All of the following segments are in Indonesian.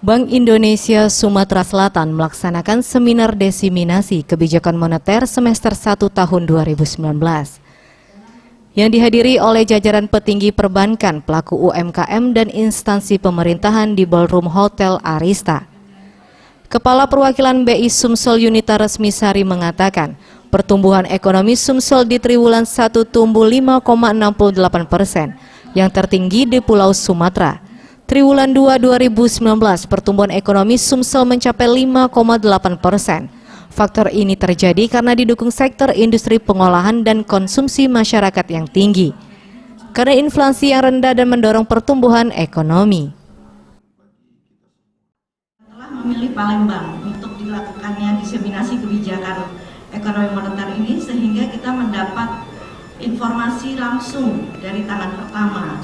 Bank Indonesia Sumatera Selatan melaksanakan seminar desiminasi kebijakan moneter semester 1 tahun 2019 yang dihadiri oleh jajaran petinggi perbankan, pelaku UMKM dan instansi pemerintahan di Ballroom Hotel Arista. Kepala Perwakilan BI Sumsel Yunita Resmisari mengatakan, pertumbuhan ekonomi Sumsel di triwulan 1 tumbuh 5,68%, yang tertinggi di Pulau Sumatera. Triwulan 2 2019, pertumbuhan ekonomi Sumsel mencapai 5,8%. Faktor ini terjadi karena didukung sektor industri pengolahan dan konsumsi masyarakat yang tinggi, karena inflasi yang rendah dan mendorong pertumbuhan ekonomi. Telah memilih Palembang untuk dilakukannya diseminasi kebijakan ekonomi moneter ini, sehingga kita mendapat informasi langsung dari tangan pertama.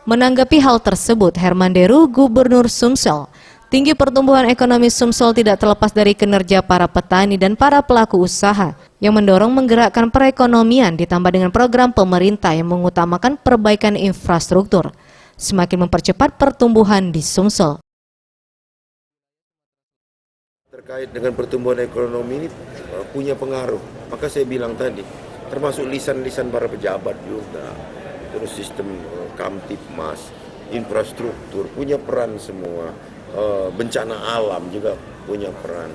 Menanggapi hal tersebut, Herman Deru, Gubernur Sumsel, tinggi pertumbuhan ekonomi Sumsel tidak terlepas dari kinerja para petani dan para pelaku usaha yang mendorong menggerakkan perekonomian ditambah dengan program pemerintah yang mengutamakan perbaikan infrastruktur, semakin mempercepat pertumbuhan di Sumsel. Terkait dengan pertumbuhan ekonomi ini punya pengaruh, maka saya bilang tadi, termasuk lisan-lisan para pejabat juga. Terus sistem Kamtipmas, infrastruktur punya peran semua, bencana alam juga punya peran.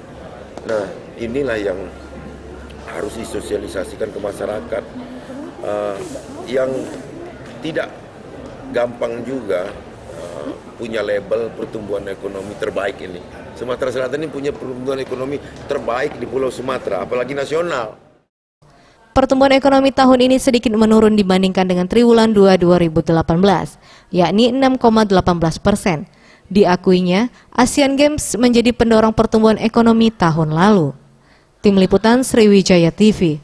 Nah, inilah yang harus disosialisasikan ke masyarakat, yang tidak gampang juga punya label pertumbuhan ekonomi terbaik ini. Sumatera Selatan ini punya pertumbuhan ekonomi terbaik di Pulau Sumatera, apalagi nasional. Pertumbuhan ekonomi tahun ini sedikit menurun dibandingkan dengan triwulan 2 2018, yakni 6,18%. Diakuinya, Asian Games menjadi pendorong pertumbuhan ekonomi tahun lalu. Tim Liputan Sriwijaya TV.